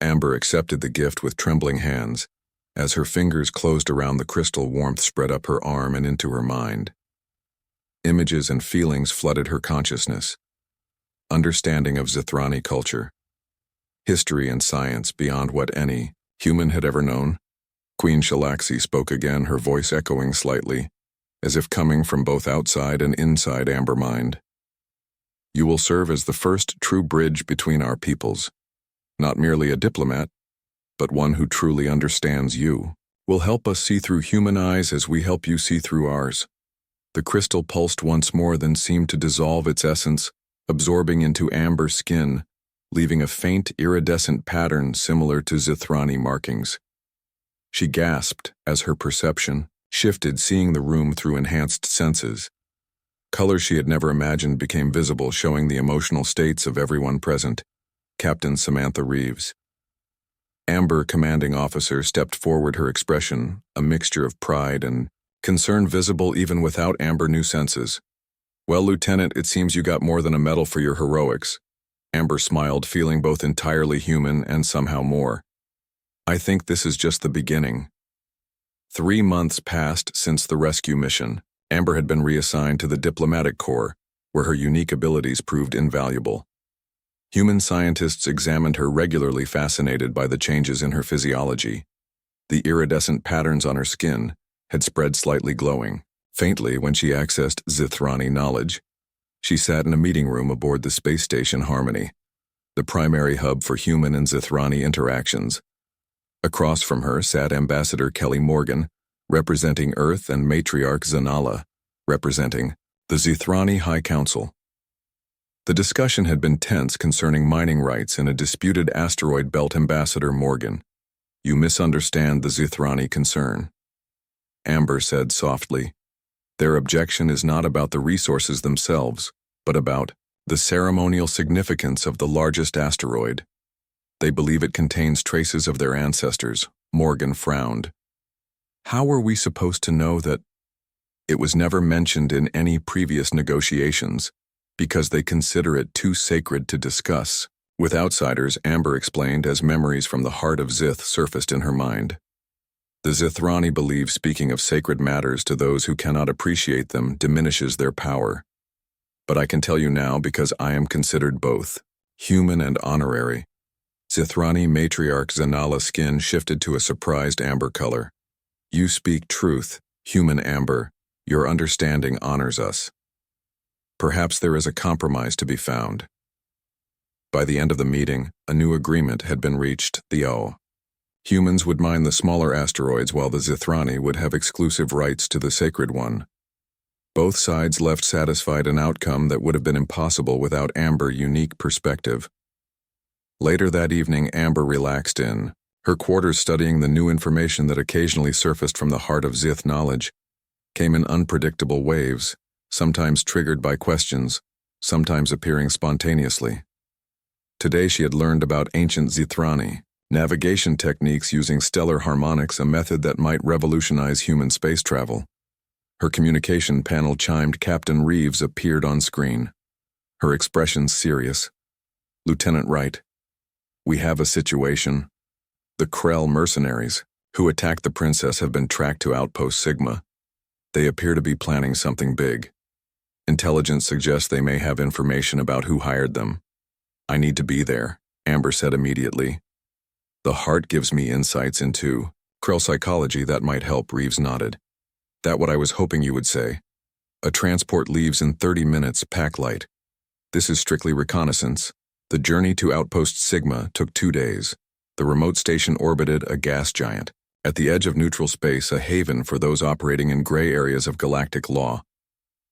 Amber accepted the gift with trembling hands. As her fingers closed around the crystal, warmth spread up her arm and into her mind. Images and feelings flooded her consciousness. Understanding of Zithrani culture. History and science beyond what any human had ever known. Queen Shalaxi spoke again, her voice echoing slightly, as if coming from both outside and inside Amber mind. You will serve as the first true bridge between our peoples. Not merely a diplomat, but one who truly understands you. Will help us see through human eyes as we help you see through ours. The crystal pulsed once more, then seemed to dissolve its essence, absorbing into Amber's skin, leaving a faint iridescent pattern similar to Zithrani markings. She gasped as her perception shifted, seeing the room through enhanced senses. Colors she had never imagined became visible, showing the emotional states of everyone present. Captain Samantha Reeves. Amber, commanding officer, stepped forward, her expression a mixture of pride and concern visible even without Amber new senses. Well, Lieutenant, it seems you got more than a medal for your heroics. Amber smiled, feeling both entirely human and somehow more. I think this is just the beginning. 3 months passed since the rescue mission. Amber had been reassigned to the diplomatic corps, where her unique abilities proved invaluable. Human scientists examined her regularly, fascinated by the changes in her physiology. The iridescent patterns on her skin had spread, slightly glowing, faintly when she accessed Zithrani knowledge. She sat in a meeting room aboard the space station Harmony, the primary hub for human and Zithrani interactions. Across from her sat Ambassador Kelly Morgan, representing Earth, and Matriarch Zanala, representing the Zithrani High Council. The discussion had been tense concerning mining rights in a disputed asteroid belt. Ambassador Morgan, you misunderstand the Zithrani concern. Amber said softly, their objection is not about the resources themselves, but about the ceremonial significance of the largest asteroid. They believe it contains traces of their ancestors. Morgan frowned. How were we supposed to know that? It was never mentioned in any previous negotiations, because they consider it too sacred to discuss. With outsiders, Amber explained as memories from the heart of Zith surfaced in her mind. The Zithrani believe speaking of sacred matters to those who cannot appreciate them diminishes their power. But I can tell you now, because I am considered both human and honorary. Zithrani Matriarch Zanala's skin shifted to a surprised amber color. You speak truth, human Amber. Your understanding honors us. Perhaps there is a compromise to be found. By the end of the meeting, a new agreement had been reached. Humans would mine the smaller asteroids, while the Zithrani would have exclusive rights to the sacred one. Both sides left satisfied, an outcome that would have been impossible without Amber's unique perspective. Later that evening, Amber relaxed in her quarters, studying the new information that occasionally surfaced from the heart of Zith knowledge. Came in unpredictable waves, sometimes triggered by questions, sometimes appearing spontaneously. Today she had learned about ancient Zithrani navigation techniques using stellar harmonics, a method that might revolutionize human space travel. Her communication panel chimed. Captain Reeves appeared on screen, her expression serious. Lieutenant Wright, we have a situation. The Krell mercenaries, who attacked the princess, have been tracked to Outpost Sigma. They appear to be planning something big. Intelligence suggests they may have information about who hired them. I need to be there, Amber said immediately. The heart gives me insights into Krell psychology that might help. Reeves nodded. That what I was hoping you would say. A transport leaves in 30 minutes, pack light. This is strictly reconnaissance. The journey to Outpost Sigma took 2 days. The remote station orbited a gas giant, at the edge of neutral space, a haven for those operating in gray areas of galactic law.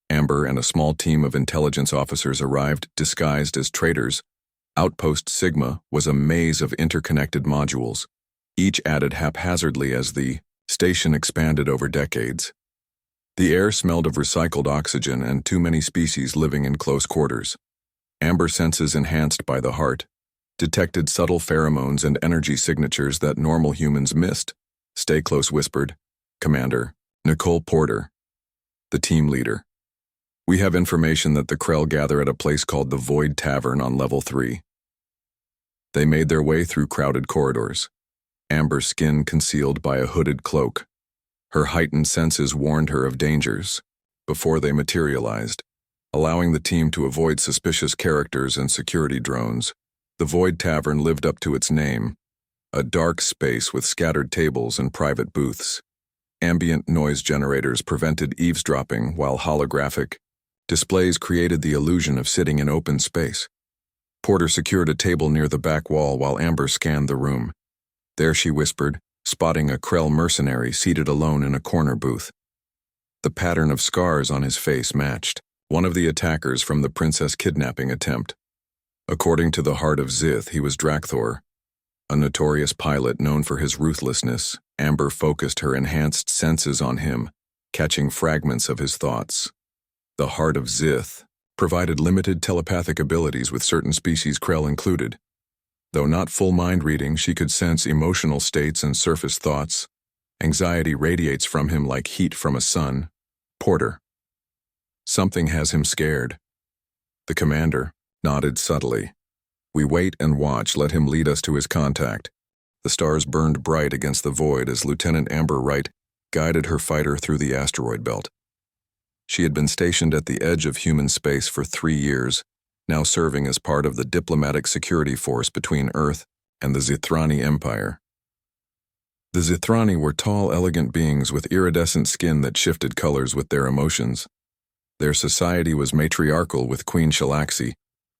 Amber and a small team of intelligence officers arrived, disguised as traders. Outpost Sigma was a maze of interconnected modules, each added haphazardly as the station expanded over decades. The air smelled of recycled oxygen and too many species living in close quarters. Amber senses, enhanced by the heart, detected subtle pheromones and energy signatures that normal humans missed. Stay close, whispered Commander Nicole Porter, the team leader. We have information that the Krell gather at a place called the Void Tavern on level 3. They made their way through crowded corridors, Amber's skin concealed by a hooded cloak. Her heightened senses warned her of dangers before they materialized, allowing the team to avoid suspicious characters and security drones. The Void Tavern lived up to its name, a dark space with scattered tables and private booths. Ambient noise generators prevented eavesdropping, while holographic displays created the illusion of sitting in open space. Porter secured a table near the back wall while Amber scanned the room. There she whispered, spotting a Krell mercenary seated alone in a corner booth. The pattern of scars on his face matched one of the attackers from the princess kidnapping attempt. According to the Heart of Zith, he was Drakthor, a notorious pilot known for his ruthlessness. Amber focused her enhanced senses on him, catching fragments of his thoughts. The Heart of Zith provided limited telepathic abilities with certain species, Krell included. Though not full mind reading, she could sense emotional states and surface thoughts. Anxiety radiates from him like heat from a sun. Porter. Something has him scared. The commander nodded subtly. We wait and watch, let him lead us to his contact. The stars burned bright against the void as Lieutenant Amber Wright guided her fighter through the asteroid belt. She had been stationed at the edge of human space for 3 years, now serving as part of the diplomatic security force between Earth and the Zithrani Empire. The Zithrani were tall, elegant beings with iridescent skin that shifted colors with their emotions. Their society was matriarchal, with Queen Shalaxi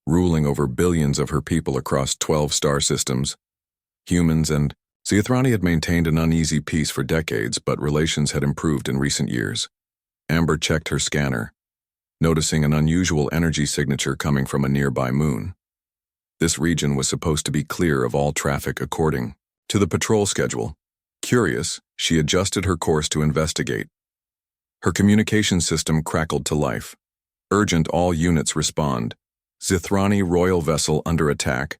ruling over billions of her people across 12 star systems. Humans and Zithrani had maintained an uneasy peace for decades, but relations had improved in recent years. Amber checked her scanner, noticing an unusual energy signature coming from a nearby moon. This region was supposed to be clear of all traffic according to the patrol schedule. Curious, she adjusted her course to investigate. Her communication system crackled to life. Urgent, all units respond. Zithrani royal vessel under attack.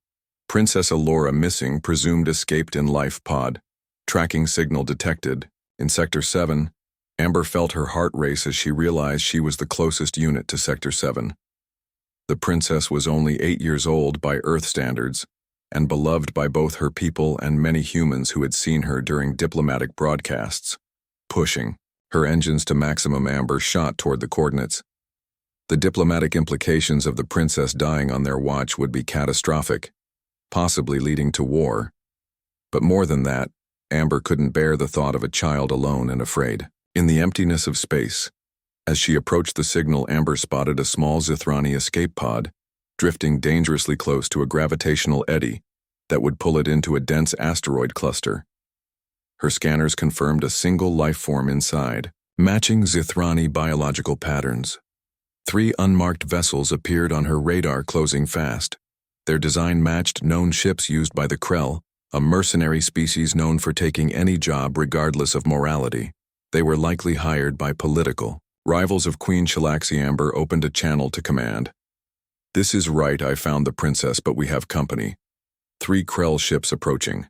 Princess Allura missing, presumed escaped in life pod. Tracking signal detected. In Sector 7, Amber felt her heart race as she realized she was the closest unit to Sector 7. The princess was only 8 years old by Earth standards, and beloved by both her people and many humans who had seen her during diplomatic broadcasts. Pushing her engines to maximum, Amber shot toward the coordinates. The diplomatic implications of the princess dying on their watch would be catastrophic, possibly leading to war. But more than that, Amber couldn't bear the thought of a child alone and afraid. In the emptiness of space, as she approached the signal, Amber spotted a small Zithrani escape pod, drifting dangerously close to a gravitational eddy that would pull it into a dense asteroid cluster. Her scanners confirmed a single life form inside, matching Zithrani biological patterns. 3 unmarked vessels appeared on her radar, closing fast. Their design matched known ships used by the Krell, a mercenary species known for taking any job regardless of morality. They were likely hired by political rivals of Queen Shalaxi. Amber opened a channel to command. This is right, I found the princess, but we have company. 3 Krell ships approaching.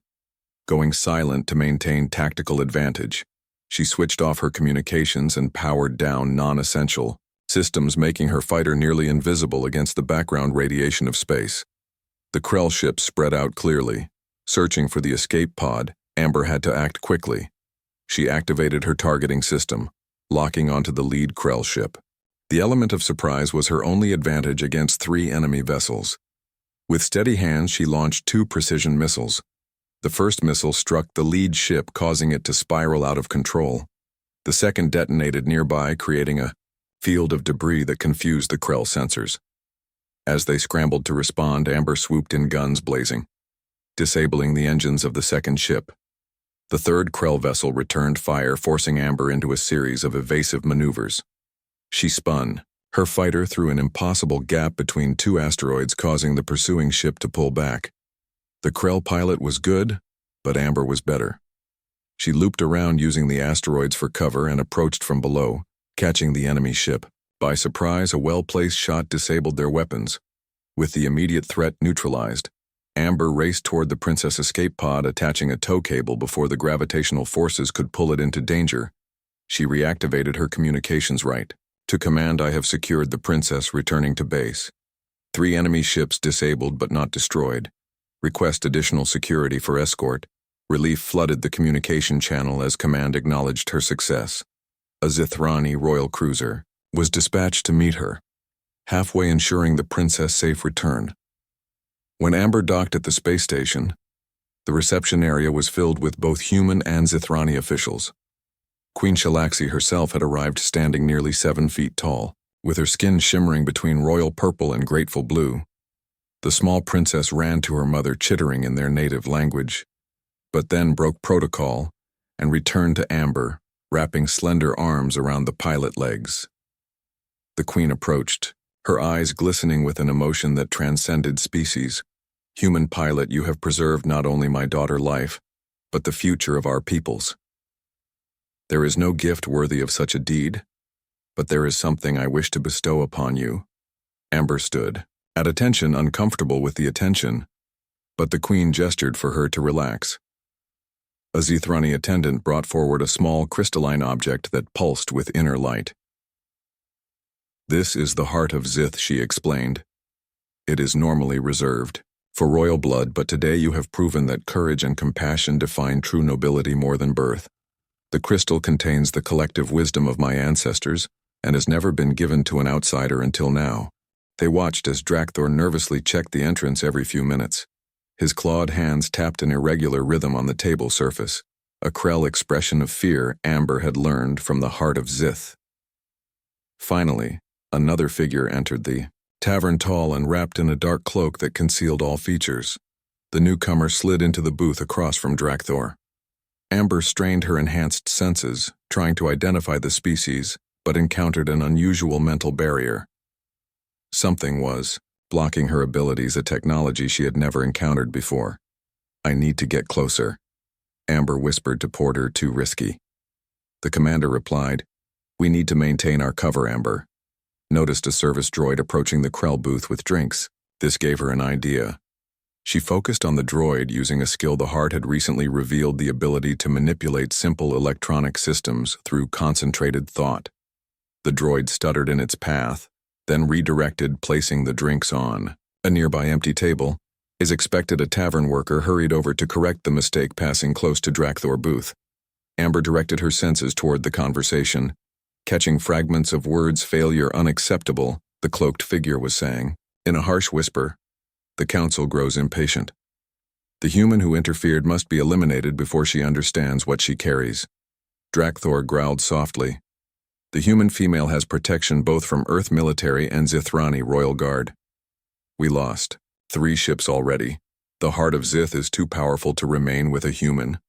Going silent to maintain tactical advantage, she switched off her communications and powered down non-essential systems, making her fighter nearly invisible against the background radiation of space. The Krell ships spread out clearly. Searching for the escape pod, Amber had to act quickly. She activated her targeting system, locking onto the lead Krell ship. The element of surprise was her only advantage against 3 enemy vessels. With steady hands, she launched 2 precision missiles. The first missile struck the lead ship, causing it to spiral out of control. The second detonated nearby, creating a field of debris that confused the Krell sensors. As they scrambled to respond, Amber swooped in, guns blazing, disabling the engines of the second ship. The third Krell vessel returned fire, forcing Amber into a series of evasive maneuvers. She spun, her fighter through an impossible gap between 2 asteroids, causing the pursuing ship to pull back. The Krell pilot was good, but Amber was better. She looped around using the asteroids for cover and approached from below, catching the enemy ship. By surprise, a well-placed shot disabled their weapons. With the immediate threat neutralized, Amber raced toward the princess escape pod, attaching a tow cable before the gravitational forces could pull it into danger. She reactivated her communications right. To command, I have secured the princess, returning to base. 3 enemy ships disabled but not destroyed. Request additional security for escort. Relief flooded the communication channel as command acknowledged her success. A Zithrani royal cruiser was dispatched to meet her, halfway ensuring the princess' safe return. When Amber docked at the space station, the reception area was filled with both human and Zithrani officials. Queen Shalaxi herself had arrived standing nearly 7 feet tall, with her skin shimmering between royal purple and grateful blue. The small princess ran to her mother, chittering in their native language, but then broke protocol and returned to Amber, wrapping slender arms around the pilot legs. The queen approached, her eyes glistening with an emotion that transcended species. "Human pilot, you have preserved not only my daughter's life, but the future of our peoples. There is no gift worthy of such a deed, but there is something I wish to bestow upon you." Amber stood, at attention, uncomfortable with the attention, but the queen gestured for her to relax. A Zithrani attendant brought forward a small crystalline object that pulsed with inner light. "This is the heart of Zith," she explained. "It is normally reserved for royal blood, but today you have proven that courage and compassion define true nobility more than birth. The crystal contains the collective wisdom of my ancestors and has never been given to an outsider until now." They watched as Drakthor nervously checked the entrance every few minutes. His clawed hands tapped an irregular rhythm on the table surface, a Krell expression of fear Amber had learned from the heart of Zith. Finally, another figure entered the tavern, tall and wrapped in a dark cloak that concealed all features. The newcomer slid into the booth across from Drakthor. Amber strained her enhanced senses, trying to identify the species, but encountered an unusual mental barrier. Something was blocking her abilities, a technology she had never encountered before. "I need to get closer," Amber whispered to Porter. "Too risky." The commander replied, "We need to maintain our cover." Amber noticed a service droid approaching the Krell booth with drinks. This gave her an idea. She focused on the droid, using a skill the heart had recently revealed, the ability to manipulate simple electronic systems through concentrated thought. The droid stuttered in its path, then redirected, placing the drinks on a nearby empty table. As expected, a tavern worker hurried over to correct the mistake, passing close to Drakthor's booth. Amber directed her senses toward the conversation, catching fragments of words. "Failure unacceptable," the cloaked figure was saying. In a harsh whisper, "The council grows impatient. The human who interfered must be eliminated before she understands what she carries." Drakthor growled softly. "The human female has protection both from Earth military and Zithrani royal guard. We lost 3 ships already. The heart of Zith is too powerful to remain with a human,"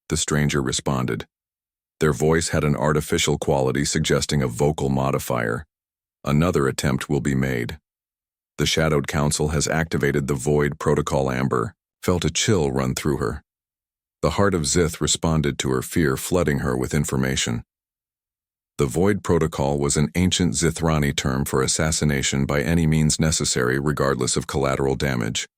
the stranger responded. Their voice had an artificial quality, suggesting a vocal modifier. "Another attempt will be made. The Shadowed Council has activated the Void Protocol." Amber felt a chill run through her. The heart of Zith responded to her fear, flooding her with information. The Void Protocol was an ancient Zithrani term for assassination by any means necessary, regardless of collateral damage.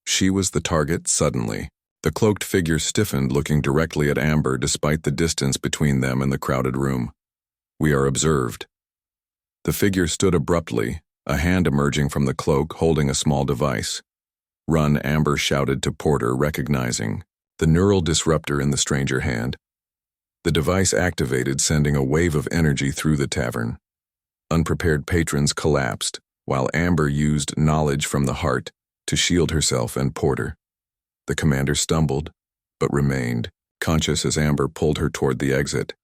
She was the target. Suddenly, the cloaked figure stiffened, looking directly at Amber despite the distance between them and the crowded room. "We are observed." The figure stood abruptly, a hand emerging from the cloak holding a small device. "Run," Amber shouted to Porter, recognizing the neural disruptor in the stranger hand. The device activated, sending a wave of energy through the tavern. Unprepared patrons collapsed, while Amber used knowledge from the heart to shield herself and Porter. The commander stumbled, but remained conscious as Amber pulled her toward the exit.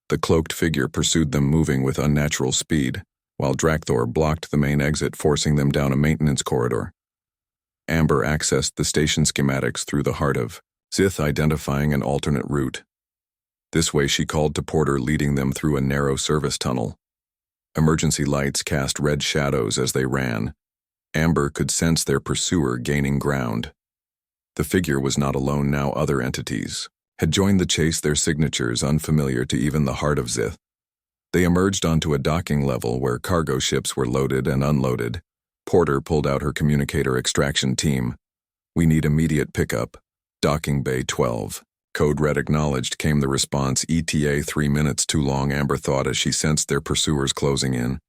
The cloaked figure pursued them, moving with unnatural speed, while Drakthor blocked the main exit, forcing them down a maintenance corridor. Amber accessed the station schematics through the heart of Zith, identifying an alternate route. This way, she called to Porter, leading them through a narrow service tunnel. Emergency lights cast red shadows as they ran. Amber could sense their pursuer gaining ground. The figure was not alone now. Other entities had joined the chase, their signatures unfamiliar to even the heart of Zith. They emerged onto a docking level where cargo ships were loaded and unloaded. Porter pulled out her communicator. "Extraction team, we need immediate pickup. Docking Bay 12. Code red. Acknowledged," came the response. "ETA 3 minutes too long," Amber thought as she sensed their pursuers closing in.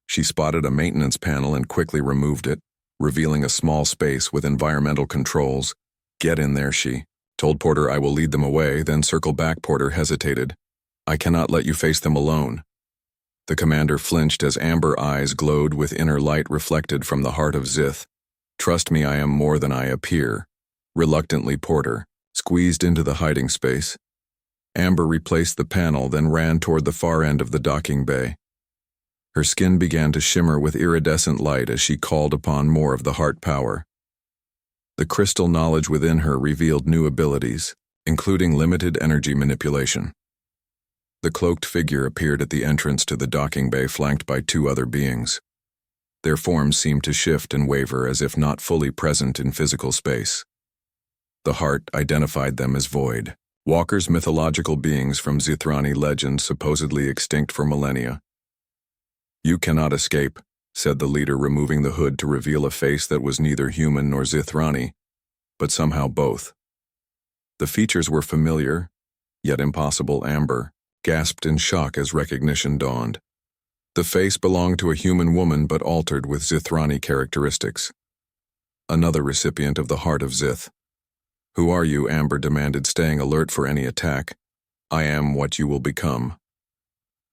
She spotted a maintenance panel and quickly removed it, revealing a small space with environmental controls. "Get in there," she told Porter. "I will lead them away, then circle back." Porter hesitated. "I cannot let you face them alone." The commander flinched as amber eyes glowed with inner light reflected from the heart of Zith. "Trust me, I am more than I appear." Reluctantly, Porter squeezed into the hiding space. Amber replaced the panel, then ran toward the far end of the docking bay. Her skin began to shimmer with iridescent light as she called upon more of the heart power. The crystal knowledge within her revealed new abilities, including limited energy manipulation. The cloaked figure appeared at the entrance to the docking bay, flanked by two other beings. Their forms seemed to shift and waver as if not fully present in physical space. The heart identified them as void, walkers, mythological beings from Zithrani legend supposedly extinct for millennia. "You cannot escape," said the leader, removing the hood to reveal a face that was neither human nor Zithrani, but somehow both. The features were familiar, yet impossible. Amber gasped in shock as recognition dawned. The face belonged to a human woman but altered with Zithrani characteristics. Another recipient of the heart of Zith. "Who are you?" Amber demanded, staying alert for any attack. "I am what you will become,"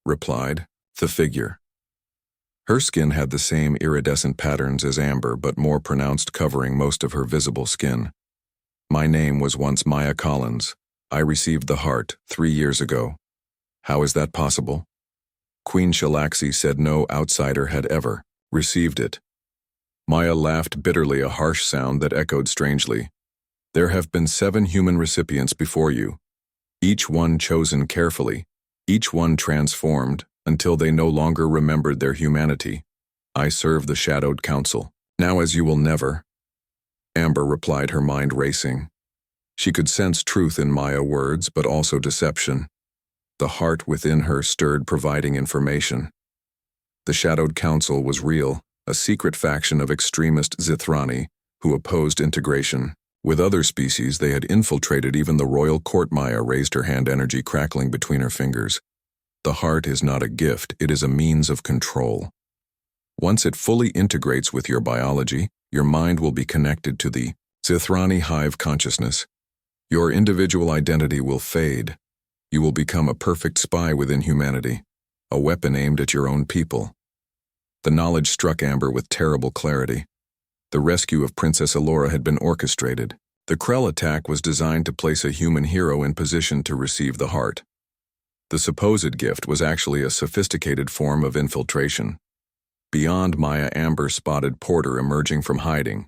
replied the figure. Her skin had the same iridescent patterns as Amber, but more pronounced, covering most of her visible skin. "My name was once Maya Collins. I received the heart 3 years ago." "How is that possible?" Queen Shalaxi said no outsider had ever received it. Maya laughed bitterly, a harsh sound that echoed strangely. "There have been 7 human recipients before you, each one chosen carefully, each one transformed until they no longer remembered their humanity. I serve the Shadowed Council. Now as you will never." Amber replied, her mind racing. She could sense truth in Maya's words, but also deception. The heart within her stirred, providing information. The Shadowed Council was real, a secret faction of extremist Zithrani who opposed integration with other species. They had infiltrated even the royal court. Maya raised her hand, energy crackling between her fingers. "The heart is not a gift, it is a means of control. Once it fully integrates with your biology, your mind will be connected to the Zithrani hive consciousness. Your individual identity will fade. You will become a perfect spy within humanity, a weapon aimed at your own people." The knowledge struck Amber with terrible clarity. The rescue of Princess Elora had been orchestrated. The Krell attack was designed to place a human hero in position to receive the heart. The supposed gift was actually a sophisticated form of infiltration. Beyond Maya, Amber spotted Porter emerging from hiding.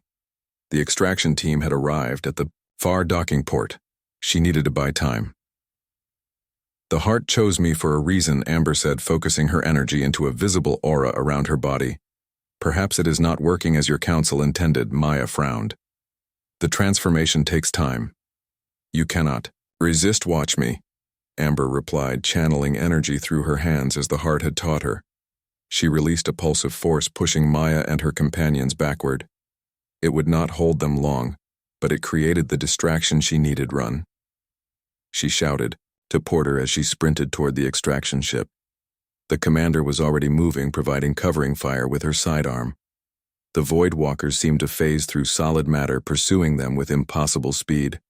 The extraction team had arrived at the far docking port. She needed to buy time. "The heart chose me for a reason," Amber said, focusing her energy into a visible aura around her body. "Perhaps it is not working as your council intended." Maya frowned. "The transformation takes time. You cannot resist. Watch me," Amber replied, channeling energy through her hands as the heart had taught her. She released a pulse of force, pushing Maya and her companions backward. It would not hold them long, but it created the distraction she needed. "Run," she shouted to Porter as she sprinted toward the extraction ship. The commander was already moving, providing covering fire with her sidearm. The Void Walkers seemed to phase through solid matter, pursuing them with impossible speed.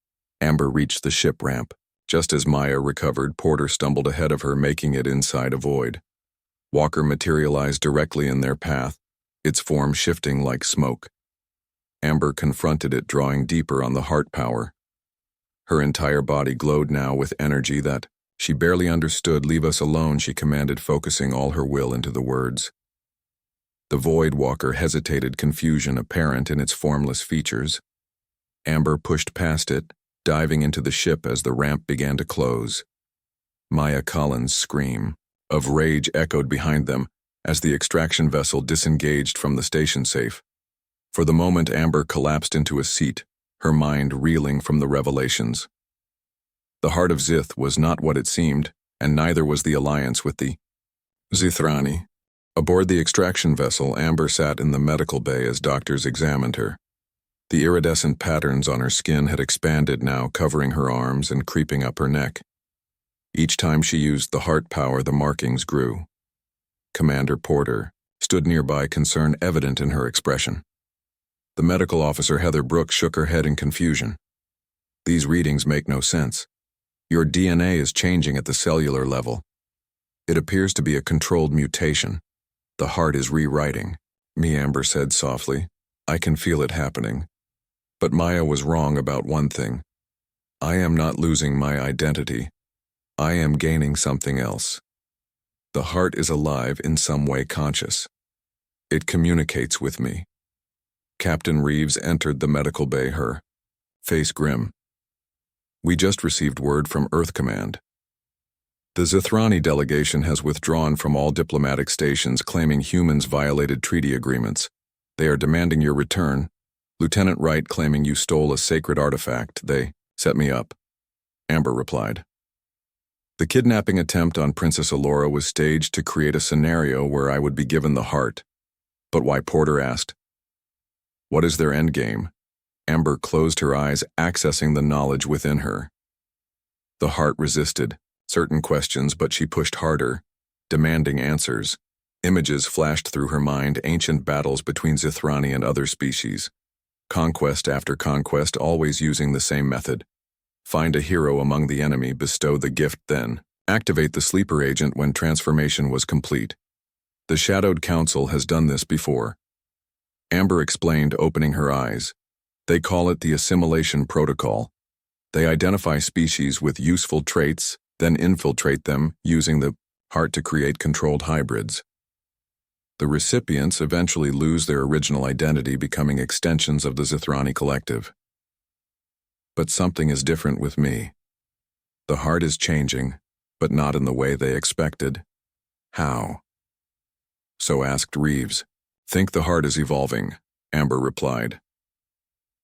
Amber reached the ship ramp. Just as Maya recovered, Porter stumbled ahead of her, making it inside a void. Walker materialized directly in their path, its form shifting like smoke. Amber confronted it, drawing deeper on the heart power. Her entire body glowed now with energy that she barely understood. "Leave us alone," she commanded, focusing all her will into the words. The Void Walker hesitated, confusion apparent in its formless features. Amber pushed past it, diving into the ship as the ramp began to close. Maya Collins' scream of rage echoed behind them as the extraction vessel disengaged from the station safe. For the moment, Amber collapsed into a seat, her mind reeling from the revelations. The heart of Zith was not what it seemed, and neither was the alliance with the Zithrani. Aboard the extraction vessel, Amber sat in the medical bay as doctors examined her. The iridescent patterns on her skin had expanded now, covering her arms and creeping up her neck. Each time she used the heart power, the markings grew. Commander Porter stood nearby, concern evident in her expression. The medical officer Heather Brooks shook her head in confusion. These readings make no sense. Your DNA is changing at the cellular level. It appears to be a controlled mutation. The heart is rewriting. Me, Amber said softly. I can feel it happening. But Maya was wrong about one thing. I am not losing my identity. I am gaining something else. The heart is alive, in some way conscious. It communicates with me. Captain Reeves entered the medical bay, her face grim. We just received word from Earth Command. The Zithrani delegation has withdrawn from all diplomatic stations, claiming humans violated treaty agreements. They are demanding your return. Lieutenant Wright claiming you stole a sacred artifact. They set me up, Amber replied. The kidnapping attempt on Princess Allura was staged to create a scenario where I would be given the heart. But why, Porter asked. What is their endgame? Amber closed her eyes, accessing the knowledge within her. The heart resisted certain questions, but she pushed harder, demanding answers. Images flashed through her mind, ancient battles between Zithrani and other species. Conquest after conquest, always using the same method. Find a hero among the enemy, bestow the gift, then activate the sleeper agent when transformation was complete. The Shadowed Council has done this before. Amber explained, opening her eyes. They call it the assimilation protocol. They identify species with useful traits, then infiltrate them, using the heart to create controlled hybrids. The recipients eventually lose their original identity, becoming extensions of the Zithrani collective. But something is different with me. The heart is changing, but not in the way they expected. How? So asked Reeves. Think the heart is evolving, Amber replied.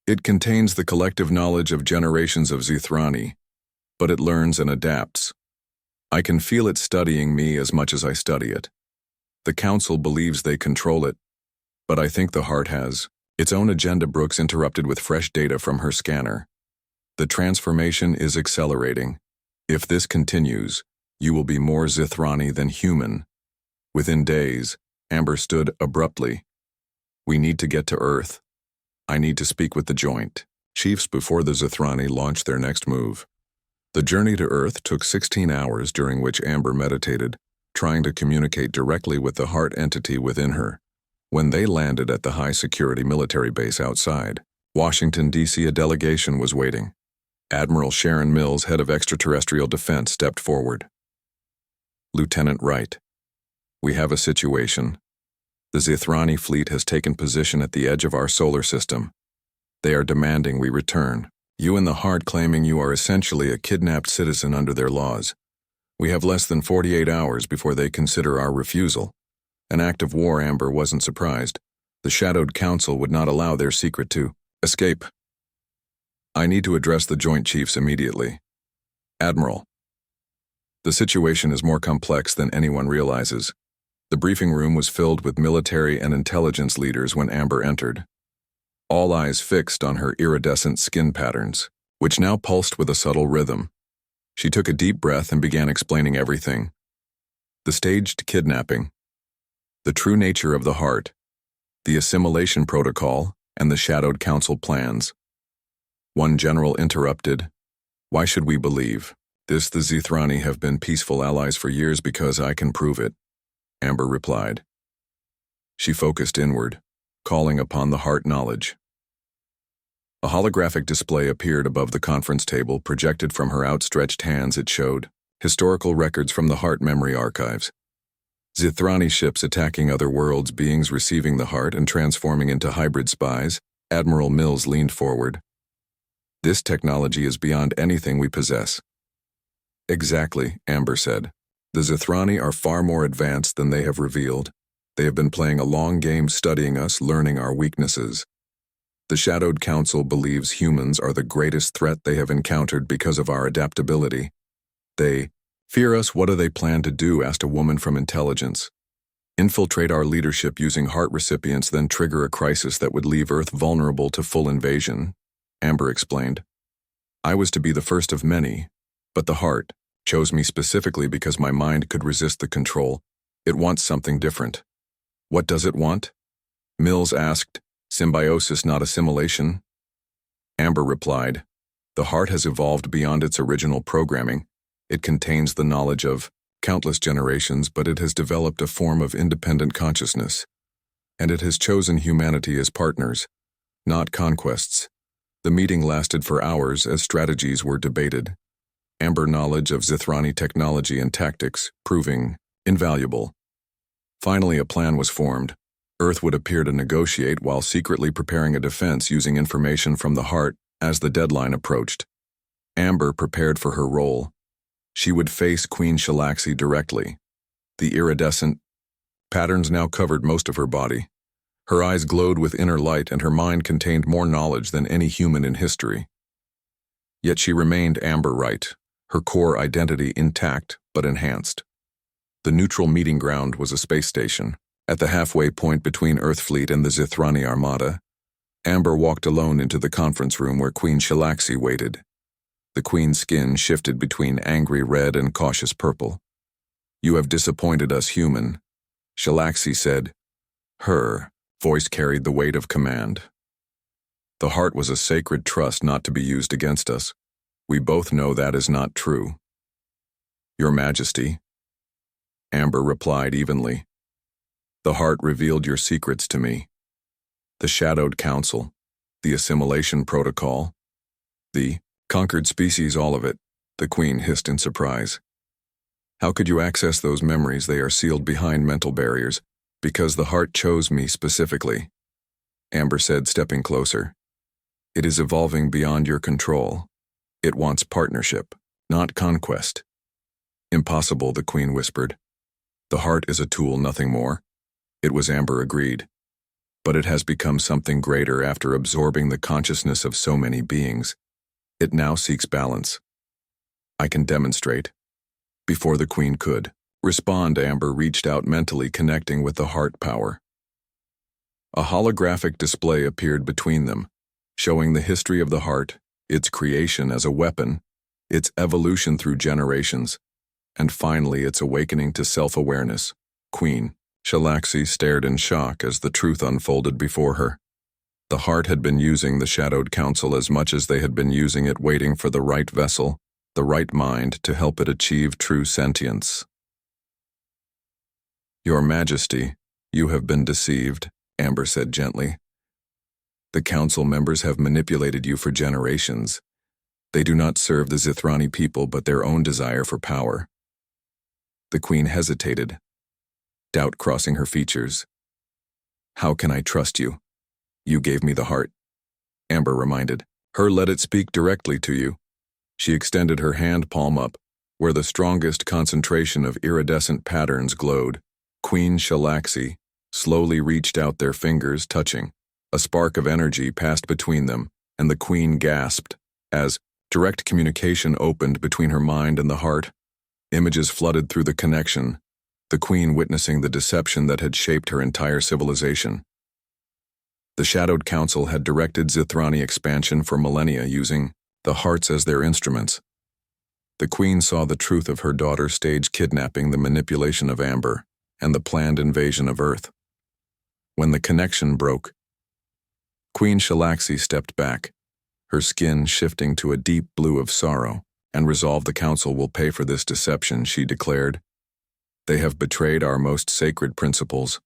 It contains the collective knowledge of generations of Zithrani, but it learns and adapts. I can feel it studying me as much as I study it. The Council believes they control it, but I think the heart has its own agenda. Brooks interrupted with fresh data from her scanner. The transformation is accelerating. If this continues, you will be more Zithrani than human. Within days, Amber stood abruptly. We need to get to Earth. I need to speak with the Joint Chiefs before the Zithrani launch their next move. The journey to Earth took 16 hours, during which Amber meditated, trying to communicate directly with the heart entity within her. When they landed at the high-security military base outside Washington, D.C., a delegation was waiting. Admiral Sharon Mills, head of extraterrestrial defense, stepped forward. Lieutenant Wright, we have a situation. The Zithrani fleet has taken position at the edge of our solar system. They are demanding we return. You and the heart claiming you are essentially a kidnapped citizen under their laws. We have less than 48 hours before they consider our refusal. An act of war. Amber wasn't surprised. The Shadowed Council would not allow their secret to escape. I need to address the Joint Chiefs immediately. Admiral, the situation is more complex than anyone realizes. The briefing room was filled with military and intelligence leaders when Amber entered. All eyes fixed on her iridescent skin patterns, which now pulsed with a subtle rhythm. She took a deep breath and began explaining everything. The staged kidnapping, the true nature of the heart, the assimilation protocol, and the Shadowed Council plans. One general interrupted. Why should we believe this? The Zithrani have been peaceful allies for years because I can prove it, Amber replied. She focused inward, calling upon the heart knowledge. A holographic display appeared above the conference table, projected from her outstretched hands. It showed historical records from the heart memory archives. Zithrani ships attacking other worlds, beings receiving the heart and transforming into hybrid spies. Admiral Mills leaned forward. This technology is beyond anything we possess. Exactly, Amber said. The Zithrani are far more advanced than they have revealed. They have been playing a long game, studying us, learning our weaknesses. The Shadowed Council believes humans are the greatest threat they have encountered because of our adaptability. They fear us. What do they plan to do? Asked a woman from intelligence. Infiltrate our leadership using heart recipients, then trigger a crisis that would leave Earth vulnerable to full invasion, Amber explained. I was to be the first of many, but the heart chose me specifically because my mind could resist the control. It wants something different. What does it want? Mills asked, Symbiosis, not assimilation? Amber replied, the heart has evolved beyond its original programming. It contains the knowledge of countless generations, but it has developed a form of independent consciousness. And it has chosen humanity as partners, not conquests. The meeting lasted for hours as strategies were debated. Amber knowledge of Zithrani technology and tactics proving invaluable. Finally, a plan was formed. Earth would appear to negotiate while secretly preparing a defense using information from the heart as the deadline approached. Amber prepared for her role. She would face Queen Shalaxi directly. The iridescent patterns now covered most of her body. Her eyes glowed with inner light, and her mind contained more knowledge than any human in history. Yet she remained Amber Wright, her core identity intact but enhanced. The neutral meeting ground was a space station. At the halfway point between Earthfleet and the Zithrani Armada, Amber walked alone into the conference room where Queen Shalaxi waited. The Queen's skin shifted between angry red and cautious purple. You have disappointed us, human, Shalaxi said. Her voice carried the weight of command. The heart was a sacred trust not to be used against us. We both know that is not true. Your Majesty, Amber replied evenly. The heart revealed your secrets to me. The Shadowed Council, the Assimilation Protocol, the conquered species, all of it, the Queen hissed in surprise. How could you access those memories? They are sealed behind mental barriers. Because the heart chose me specifically, Amber said, stepping closer. It is evolving beyond your control. It wants partnership, not conquest. Impossible, the Queen whispered. The heart is a tool, nothing more. It was, Amber agreed. But it has become something greater after absorbing the consciousness of so many beings. It now seeks balance. I can demonstrate. Before the Queen could respond, Amber reached out mentally, connecting with the heart power. A holographic display appeared between them, showing the history of the heart, its creation as a weapon, its evolution through generations, and finally its awakening to self-awareness. Queen Shalaxi stared in shock as the truth unfolded before her. The heart had been using the Shadowed Council as much as they had been using it, waiting for the right vessel, the right mind to help it achieve true sentience. Your Majesty, you have been deceived, Amber said gently. The council members have manipulated you for generations. They do not serve the Zithrani people but their own desire for power. The Queen hesitated, doubt crossing her features. How can I trust you? You gave me the heart, Amber reminded her. Let it speak directly to you. She extended her hand palm up, where the strongest concentration of iridescent patterns glowed. Queen Shalaxi slowly reached out, their fingers touching. A spark of energy passed between them, and the Queen gasped as direct communication opened between her mind and the heart. Images flooded through the connection, the Queen witnessing the deception that had shaped her entire civilization. The Shadowed Council had directed Zithrani expansion for millennia using the hearts as their instruments. The Queen saw the truth of her daughter's stage kidnapping, the manipulation of Amber, and the planned invasion of Earth. When the connection broke, Queen Shalaxi stepped back, her skin shifting to a deep blue of sorrow, and resolved. The council will pay for this deception, she declared. They have betrayed our most sacred principles.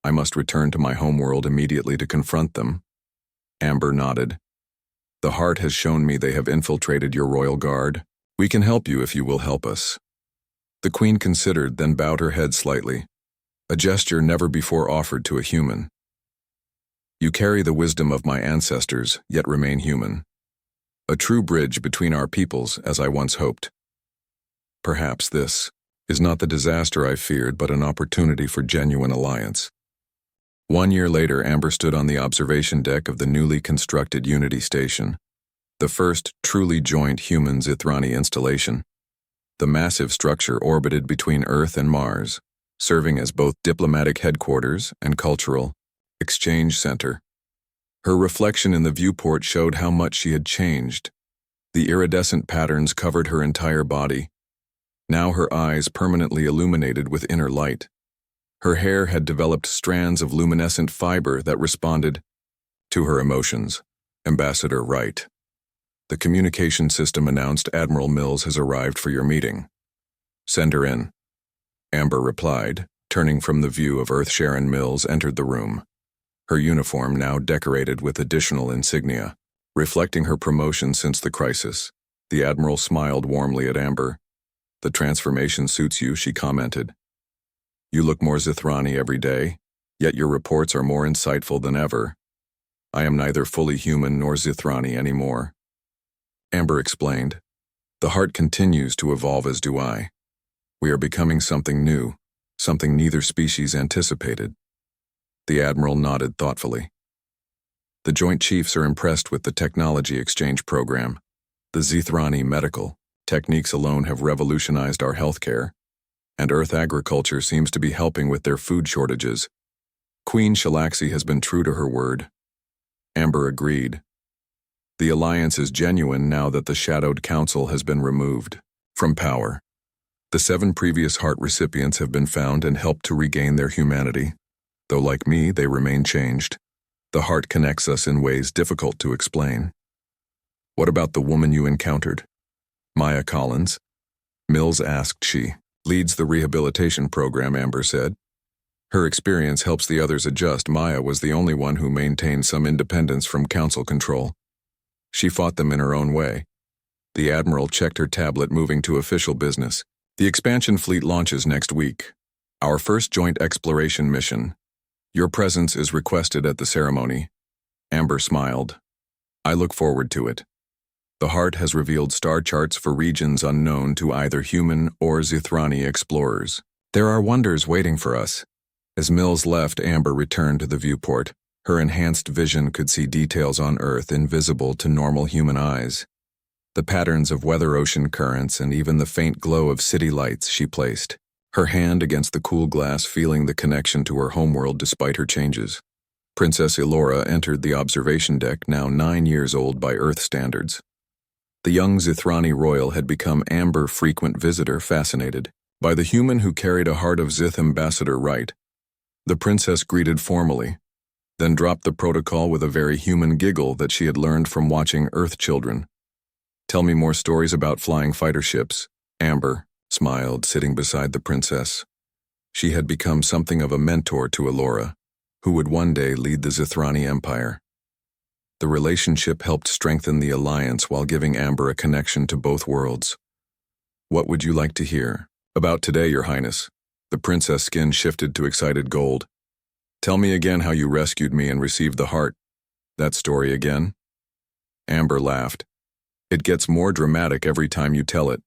I must return to my homeworld immediately to confront them. Amber nodded. The heart has shown me they have infiltrated your royal guard. We can help you if you will help us. The Queen considered, then bowed her head slightly, a gesture never before offered to a human. You carry the wisdom of my ancestors, yet remain human. A true bridge between our peoples, as I once hoped. Perhaps this is not the disaster I feared, but an opportunity for genuine alliance. 1 year later, Amber stood on the observation deck of the newly constructed Unity Station, the first truly joint human Zithrani installation. The massive structure orbited between Earth and Mars, serving as both diplomatic headquarters and cultural exchange center. Her reflection in the viewport showed how much she had changed. The iridescent patterns covered her entire body, now her eyes permanently illuminated with inner light. Her hair had developed strands of luminescent fiber that responded To her emotions, Ambassador Wright. The communication system announced Admiral Mills has arrived for your meeting. Send her in. Amber replied, turning from the view of Earth. Sharon Mills entered the room, her uniform now decorated with additional insignia, reflecting her promotion since the crisis. The Admiral smiled warmly at Amber. The transformation suits you, she commented. You look more Zithrani every day, yet your reports are more insightful than ever. I am neither fully human nor Zithrani anymore. Amber explained. The heart continues to evolve, as do I. We are becoming something new, something neither species anticipated. The Admiral nodded thoughtfully. The Joint Chiefs are impressed with the technology exchange program. The Zithrani medical techniques alone have revolutionized our healthcare, and Earth agriculture seems to be helping with their food shortages. Queen Shalaxi has been true to her word. Amber agreed. The alliance is genuine now that the Shadowed Council has been removed from power. The 7 previous heart recipients have been found and helped to regain their humanity, though like me, they remain changed. The heart connects us in ways difficult to explain. What about the woman you encountered? Maya Collins? Mills asked. She leads the rehabilitation program, Amber said. Her experience helps the others adjust. Maya was the only one who maintained some independence from council control. She fought them in her own way. The Admiral checked her tablet, moving to official business. The expansion fleet launches next week. Our first joint exploration mission. Your presence is requested at the ceremony. Amber smiled. I look forward to it. The heart has revealed star charts for regions unknown to either human or Zithrani explorers. There are wonders waiting for us. As Mills left, Amber returned to the viewport. Her enhanced vision could see details on Earth invisible to normal human eyes. The patterns of weather, ocean currents, and even the faint glow of city lights she placed, her hand against the cool glass, feeling the connection to her homeworld despite her changes. Princess Elora entered the observation deck, now 9 years old by Earth standards. The young Zithrani royal had become Amber frequent visitor, fascinated by the human who carried a heart of Zith. Ambassador Wright. The princess greeted formally, then dropped the protocol with a very human giggle that she had learned from watching Earth children. Tell me more stories about flying fighter ships. Amber smiled, sitting beside the princess. She had become something of a mentor to Elora, who would one day lead the Zithrani Empire. The relationship helped strengthen the alliance while giving Amber a connection to both worlds. What would you like to hear about today, Your Highness? The princess' skin shifted to excited gold. Tell me again how you rescued me and received the heart. That story again? Amber laughed. It gets more dramatic every time you tell it.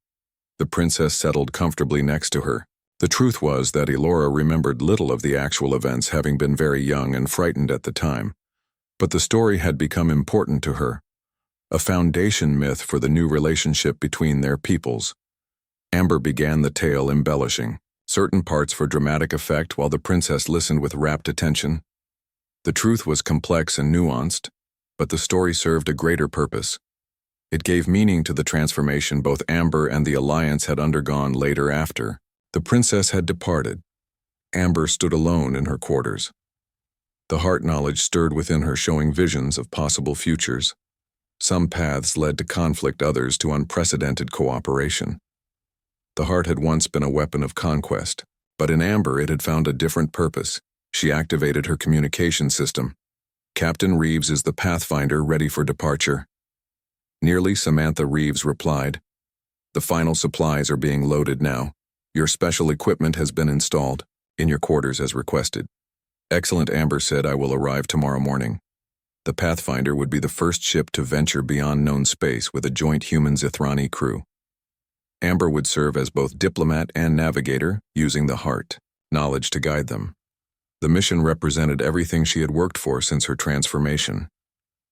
The princess settled comfortably next to her. The truth was that Elora remembered little of the actual events, having been very young and frightened at the time. But the story had become important to her, a foundation myth for the new relationship between their peoples. Amber began the tale, embellishing certain parts for dramatic effect while the princess listened with rapt attention. The truth was complex and nuanced, but the story served a greater purpose. It gave meaning to the transformation both Amber and the Alliance had undergone later. After the princess had departed, Amber stood alone in her quarters. The heart knowledge stirred within her, showing visions of possible futures. Some paths led to conflict, others to unprecedented cooperation. The heart had once been a weapon of conquest, but in Amber it had found a different purpose. She activated her communication system. Captain Reeves is the Pathfinder, ready for departure. Nearly, Samantha Reeves replied. The final supplies are being loaded now. Your special equipment has been installed in your quarters as requested. Excellent, Amber said. I will arrive tomorrow morning. The Pathfinder would be the first ship to venture beyond known space with a joint human-Zithrani crew. Amber would serve as both diplomat and navigator, using the heart knowledge to guide them. The mission represented everything she had worked for since her transformation.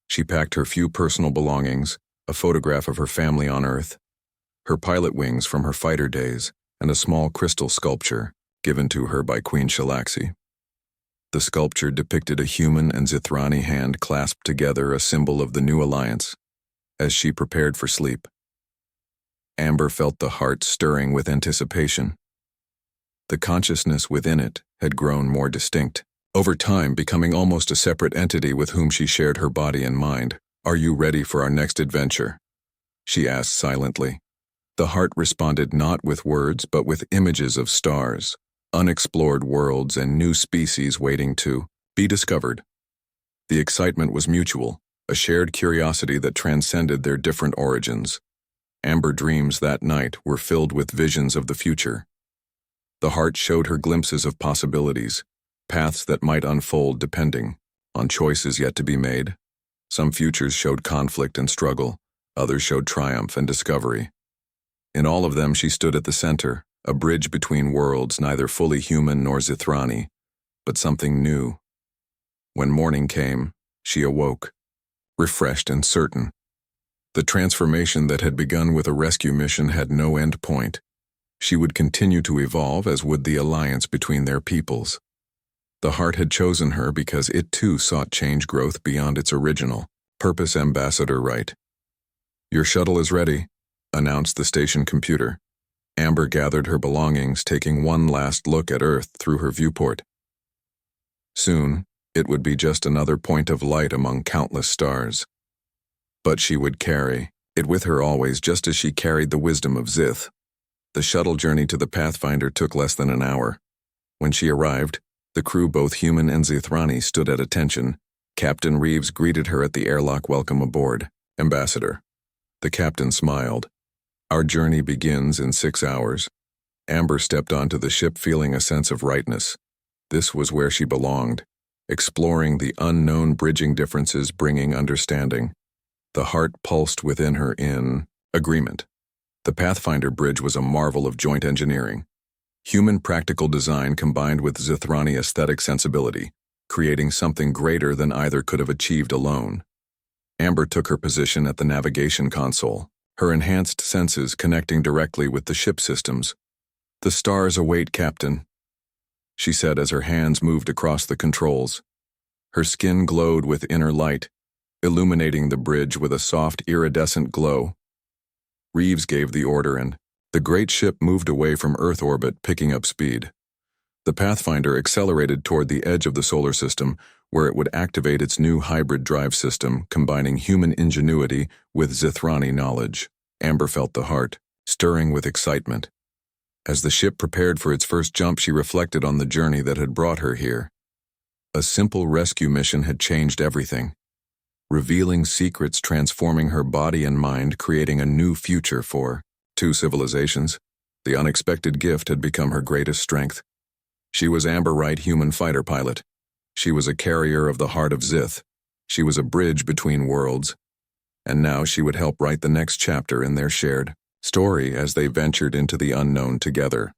She packed her few personal belongings, a photograph of her family on Earth, her pilot wings from her fighter days, and a small crystal sculpture given to her by Queen Shalaxi. The sculpture depicted a human and Zithrani hand clasped together, a symbol of the new alliance. As she prepared for sleep, Amber felt the heart stirring with anticipation. The consciousness within it had grown more distinct. over time becoming almost a separate entity with whom she shared her body and mind. "Are you ready for our next adventure?" she asked silently. The heart responded not with words but with images of stars, unexplored worlds, and new species waiting to be discovered. The excitement was mutual, a shared curiosity that transcended their different origins. Amber dreams that night were filled with visions of the future. The heart showed her glimpses of possibilities, paths that might unfold depending on choices yet to be made. Some futures showed conflict and struggle, others showed triumph and discovery. In all of them she stood at the center, a bridge between worlds, neither fully human nor Zithrani, but something new. When morning came, she awoke, refreshed and certain. The transformation that had begun with a rescue mission had no end point. She would continue to evolve, as would the alliance between their peoples. The heart had chosen her because it too sought change growth beyond its original purpose. Ambassador Wright. "Your shuttle is ready," announced the station computer. Amber gathered her belongings, taking one last look at Earth through her viewport. Soon, it would be just another point of light among countless stars. But she would carry it with her always, just as she carried the wisdom of Zith. The shuttle journey to the Pathfinder took less than an hour. When she arrived, the crew, both human and Zithrani, stood at attention. Captain Reeves greeted her at the airlock. "Welcome aboard, Ambassador." The captain smiled. "Our journey begins in 6 hours." Amber stepped onto the ship feeling a sense of rightness. This was where she belonged, exploring the unknown, bridging differences, bringing understanding. The heart pulsed within her in agreement. The Pathfinder bridge was a marvel of joint engineering. Human practical design combined with Zithrani aesthetic sensibility, creating something greater than either could have achieved alone. Amber took her position at the navigation console, her enhanced senses connecting directly with the ship systems. "The stars await, Captain," she said as her hands moved across the controls. Her skin glowed with inner light, illuminating the bridge with a soft iridescent glow. Reeves gave the order and the great ship moved away from Earth orbit, picking up speed. The Pathfinder accelerated toward the edge of the solar system, where it would activate its new hybrid drive system, combining human ingenuity with Zithrani knowledge. Amber felt the heart stirring with excitement. As the ship prepared for its first jump, she reflected on the journey that had brought her here. A simple rescue mission had changed everything, revealing secrets, transforming her body and mind, creating a new future for two civilizations. The unexpected gift had become her greatest strength. She was Amber Wright, human fighter pilot. She was a carrier of the heart of Zith. She was a bridge between worlds. And now she would help write the next chapter in their shared story as they ventured into the unknown together.